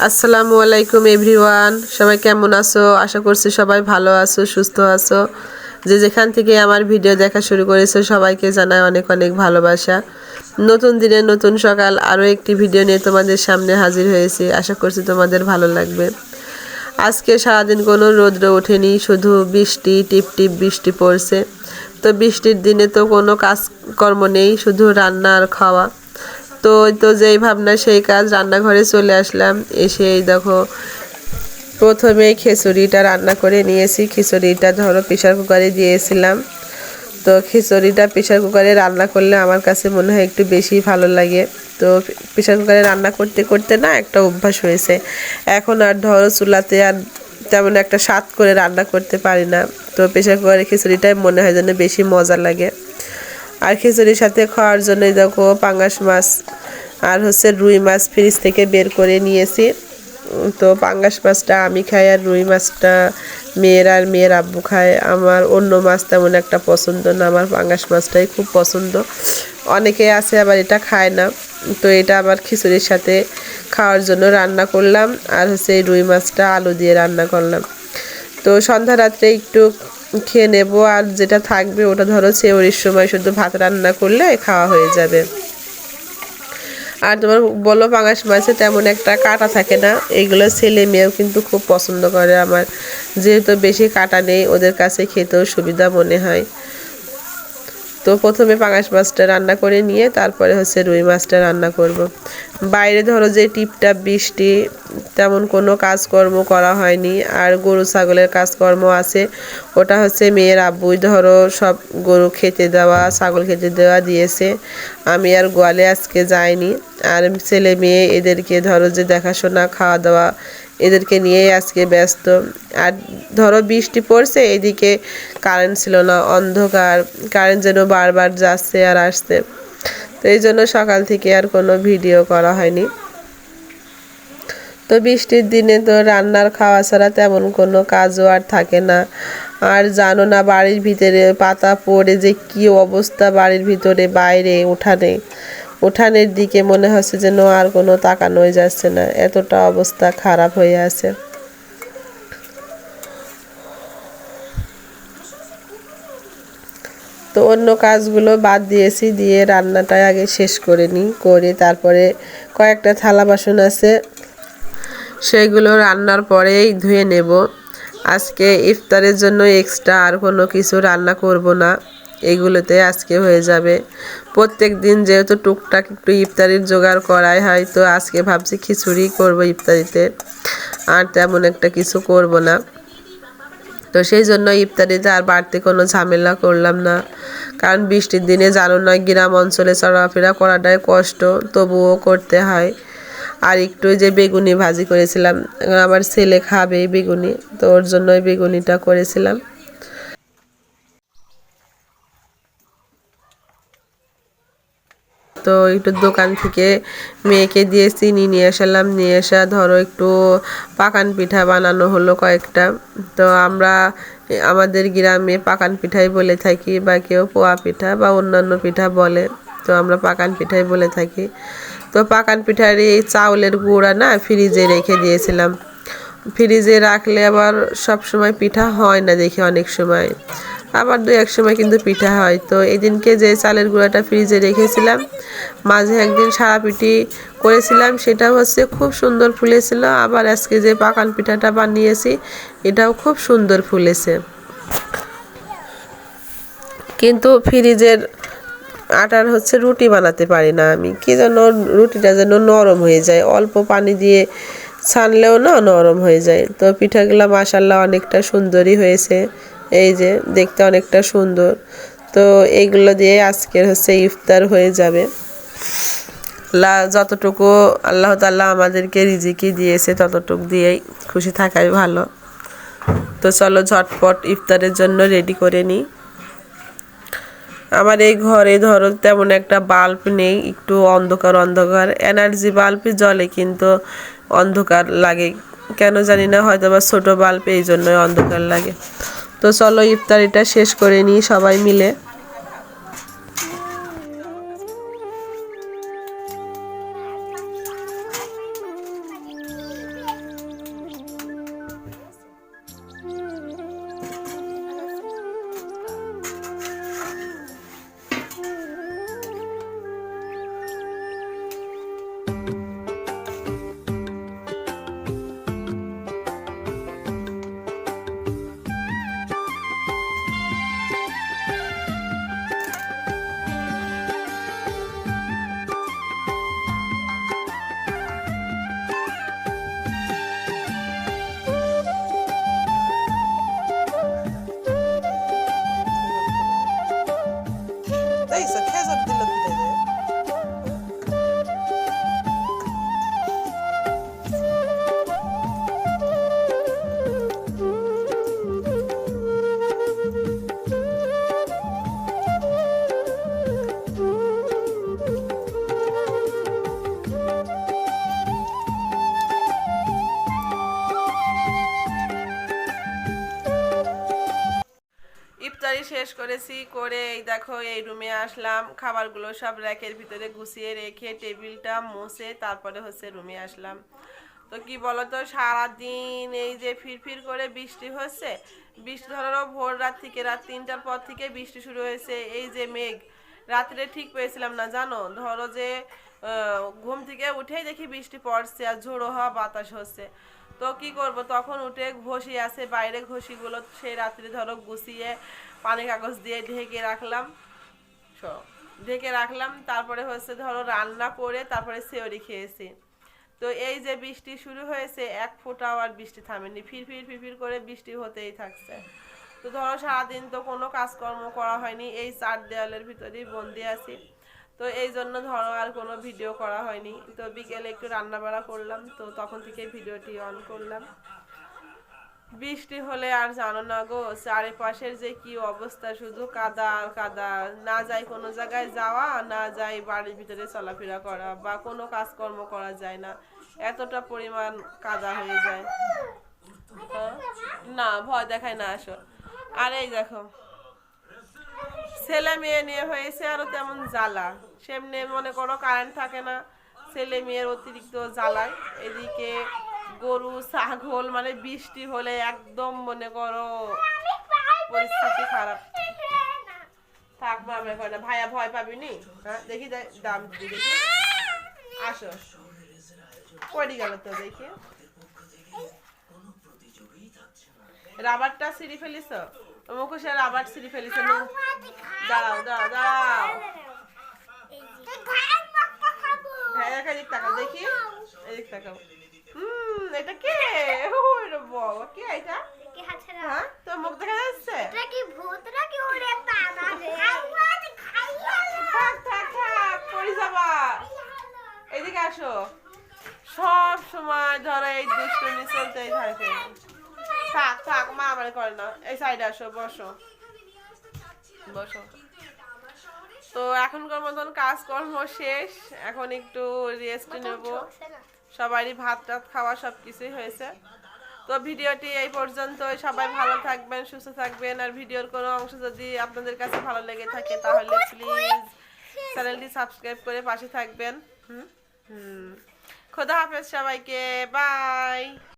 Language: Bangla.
আসসালামু আলাইকুম এভরিওয়ান, সবাই কেমন আছো? আশা করছি সবাই ভালো আছো, সুস্থ আছো। যে যেখান থেকে আমার ভিডিও দেখা শুরু করেছো সবাইকে জানাই অনেক অনেক ভালোবাসা। নতুন দিনে নতুন সকাল আরও একটি ভিডিও নিয়ে তোমাদের সামনে হাজির হয়েছি। আশা করছি তোমাদের ভালো লাগবে। আজকে সারাদিন কোনো রৌদ্র ওঠেনি, শুধু বৃষ্টি, টিপ টিপ বৃষ্টি পড়ছে। তো বৃষ্টির দিনে তো কোনো কাজকর্ম নেই, শুধু রান্না আর খাওয়া। তো যেই ভাবনা সেই কাজ, রান্নাঘরে চলে আসলাম। এসে এই দেখো প্রথমে খিচুড়িটা রান্না করে নিয়েছি। খিচুড়িটা ধরো প্রেশার কুকারে দিয়েছিলাম। তো খিচুড়িটা প্রেশার কুকারে রান্না করলে আমার কাছে মনে হয় একটু বেশি ভালো লাগে। তো প্রেশার কুকারে রান্না করতে করতে না একটা অভ্যাস হয়েছে। এখন আর ধরো চুলাতে আর তেমন একটা স্বাদ করে রান্না করতে পারি না। তো প্রেশার কুকারে খিচুড়িটাই মনে হয় যেন বেশি মজা লাগে। আর খিচুড়ির সাথে খাওয়ার জন্য দেখো পাঙ্গাস মাছ আর রুই মাছ ফ্রিজ থেকে বের করে নিয়েছি। তো পাঙ্গাস মাছটা আমি খাই আর রুই মাছটা মেয়ের আব্বু খায়। আমার অন্য মাছ তেমন একটা পছন্দ না, আমার পাঙ্গাস মাছটাই খুব পছন্দ। অনেকে আছে আবার এটা খায় না। তো এটা আবার খিচুড়ির সাথে খাওয়ার জন্য রান্না করলাম। আর এই রুই মাছটা আলু দিয়ে রান্না করলাম। তো সন্ধ্যা রাত্রে একটু খেয়ে নেব, আর যেটা থাকবে ওটা ধরো সেহরির সময় শুধু ভাত রান্না করলে খাওয়া হয়ে যাবে। আর তোমার বলো পাঙ্গাস মাছে তেমন একটা কাঁটা থাকে না, এগুলো ছেলে মেয়েও কিন্তু খুব পছন্দ করে আমার। যেহেতু বেশি কাঁটা নেই, ওদের কাছে খেতেও সুবিধা মনে হয়। তো প্রথমে পাঙ্গাস মাছটা রান্না করে নিয়ে তারপরে রুই মাছটা রান্না করব। বাইরে ধরো যে টিপটাপ বৃষ্টি, তেমন কোনো কাজকর্ম করা হয়নি। আর গরু ছাগলের কাজকর্ম আছে, ওটা মেয়ের আব্বুই ধরো সব গরু খেতে দেওয়া, ছাগল খেতে দেওয়া দিয়েছে। আমি আর গোয়ালে আজকে যাইনি। আর ছেলে মেয়ে এদেরকে ধরো যে দেখাশোনা, খাওয়া দাওয়া, এদেরকে নিয়েই আজকে ব্যস্ত। আর ধরো বৃষ্টি পড়ছে, এদিকে কারেন্ট ছিল না, অন্ধকার, কারেন্ট যেন বারবার যাচ্ছে আর আসছে। তো এই জন্য সকাল থেকে আর কোনো ভিডিও করা হয়নি। তো বৃষ্টির দিনে তো রান্নার খাওয়া ছাড়া তেমন কোনো কাজও আর থাকে না। আর জানো না বাড়ির ভিতরে পাতা পড়ে যে কি অবস্থা, বাড়ির ভিতরে বাইরে উঠানের দিকে মনে হচ্ছে যেন আর কোনো তাকানোই যাচ্ছে না, এতটা অবস্থা খারাপ হয়ে আছে। তো অন্য কাজগুলো বাদ দিয়েছি, দিয়ে রান্নাটাই আগে শেষ করে নিই, করে তারপরে কয়েকটা থালা বাসন আছে সেগুলো রান্নার পরেই ধুয়ে নেব। আজকে ইফতারের জন্য এক্সট্রা আর কোনো কিছু রান্না করব না, এগুলোতে আজকে হয়ে যাবে। প্রত্যেক দিন যেহেতু টুকটাক একটু ইফতারির জোগাড় করাই হয়, তো আজকে ভাবছি খিচুড়ি করব ইফতারিতে, আর তেমন একটা কিছু করব না। তো সেই জন্য ইফতারিতে আর বাড়তি কোনো ঝামেলা করলাম না। কারণ বৃষ্টির দিনে জানো না, গ্রাম অঞ্চলে চলাফেরা করাটাই কষ্ট, তবুও করতে হয়। আর একটু যে বেগুনি ভাজি করেছিলাম, আমার ছেলে খাবে বেগুনি, তো ওর জন্যই বেগুনিটা করেছিলাম। তো একটু দোকান থেকে মেয়েকে দিয়ে চিনি নিয়ে আসলাম, নিয়ে আসা ধরো একটু পাকান পিঠা বানানো হলো কয়েকটা। তো আমরা আমাদের গ্রামে পাকান পিঠাই বলে থাকি, বা কেউ পোয়া পিঠা বা অন্যান্য পিঠা বলে, তো আমরা পাকান পিঠাই বলে থাকি। তো পাকান পিঠার এই চাউলের গুঁড়া না ফ্রিজে রেখে দিয়েছিলাম। ফ্রিজে রাখলে আবার সব সময় পিঠা হয় না দেখি, অনেক সময় আবার দু এক সময় কিন্তু পিঠা হয়। তো এদিনকে যে চালের গুঁড়াটা ফ্রিজে রেখেছিলাম, মাঝে একদিন সারা পিঠি করেছিলাম, সেটা খুব সুন্দর ফুলেছিল। আবার আজকে যে পাকান পিঠাটা বানিয়েছি, এটাও খুব সুন্দর ফুলেছে। কিন্তু ফ্রিজের আটার রুটি বানাতে পারি না আমি, কি যেন রুটিটা যেন নরম হয়ে যায়, অল্প পানি দিয়ে ছানলেও না নরম হয়ে যায়। তো পিঠাগুলো মাশাআল্লাহ অনেকটা সুন্দরই হয়েছে, এই যে দেখতে অনেকটা সুন্দর। তো এইগুলো দিয়ে আজকের ইফতার হয়ে যাবে। যতটুকু আল্লাহ তাআলা আমাদেরকে রিজিকি দিয়েছে ততটুকু দিয়েই খুশি থাকাই ভালো। তো চলো ঝটপট ইফতারের জন্য রেডি করে নিই। আমার এই ঘরে ধরো তেমন একটা বাল্ব নেই, একটু অন্ধকার অন্ধকার, এনার্জি বাল্বই জ্বলে কিন্তু অন্ধকার লাগে কেন জানি না, হয়তো বা ছোটো বাল্ব, এই জন্যই অন্ধকার লাগে। তো চলো ইফতারিটা শেষ করে নিই সবাই মিলে। খেজর খেজর দিল দুটো যে ইফতারি শেষ করেছি করে এই দেখো এই রুমে আসলাম খাবারগুলো সব র্যাকের ভিতরে গুছিয়ে রেখে টেবিলটা মুছে তারপরে হচ্ছে রুমে আসলাম তো কি বলতো সারাদিন এই যে ফিরফির করে বৃষ্টি হচ্ছে বৃষ্টি ধরো ভোর রাত থেকে রাত 3টার পর থেকে বৃষ্টি শুরু হয়েছে এই যে মেঘ রাত্রে ঠিক পেয়েছিলাম না জানো ধরো যে ঘুম থেকে উঠেই দেখি বৃষ্টি পড়ছে আর ঝোড়ো হওয়া বাতাস হচ্ছে তো কি করব তখন উঠে ঘষি আছে বাইরে ঘষিগুলো সেই রাত্রে ধরো গুছিয়ে পানি কাগজ দিয়ে ঢেকে রাখলাম তারপরে হচ্ছে ধরো রান্না করে তারপরে সেওরি খেয়েছি তো এই যে বৃষ্টি শুরু হয়েছে এক ফোঁটাও আর বৃষ্টি থামেনি ফিরফির করে বৃষ্টি হতেই থাকছে তো ধরো সারাদিন তো কোনো কাজকর্ম করা হয়নি এই চার দেওয়ালের ভিতরেই বন্দি আছি তো এই জন্য ধরো আর কোনো ভিডিও করা হয়নি তো বিকেলে একটু রান্না বাড়া করলাম তো তখন থেকে ভিডিওটি অন করলাম বৃষ্টি হলে আর জানো না গো চারিপাশের যে কি অবস্থা শুধু কাদা আর কাদা না যায় কোনো জায়গায় যাওয়া না যায় বাড়ির ভিতরে চলাফেরা করা বা কোনো কাজকর্ম করা যায় না এতটা পরিমাণ কাদা হয়ে যায় না ভয় দেখায় না আসো আর এই দেখো ছেলে মেয়ে নিয়ে হয়েছে আরো তেমন জ্বালা সেমনি মনে করো কারেন্ট থাকে না ছেলে মেয়ের অতিরিক্ত জ্বালায় এদিকে গরু ছাগল মানে বৃষ্টি হলে একদম মনে করো পরিস্থিতি খারাপ থাক মামা না ভাইয়া ভয় পাবি নি হ্যাঁ দেখি দাম দিদি দেখি আসো পড়ে গেল তো দেখি রাবারটা ছিঁড়ে ফেলিস মুখোশে রাবার ছিঁড়ে ফেলিস দাঁড়াও দাঁড়াও দাঁড়াও হ্যাঁ এদিক তাকাও দেখি এদিক তাকাও এটা কে ওরে বাবা কে এটা হ্যাঁ তোর মুখ দেখা যাচ্ছে এটা কি ভূত নাকি ওরে বাবা রে থাক থাক থাক পড়ে যাবা এদিকে আসো সব সময় ধরো এই দুষ্টুমি চলতেই থাকে থাক থাক মা আমার করে না এই সাইডে আসো বসো বসো তো এখনকার মতন কাজকর্ম শেষ এখন একটু রেস্ট নেব সবারই ভাত টাত খাওয়া সব কিছুই হয়েছে তো ভিডিওটি এই পর্যন্তই সবাই ভালো থাকবেন সুস্থ থাকবেন আর ভিডিওর কোনো অংশ যদি আপনাদের কাছে ভালো লেগে থাকে তাহলে প্লিজ চ্যানেলটি সাবস্ক্রাইব করে পাশে থাকবেন খোদা হাফেজ সবাইকে বাই।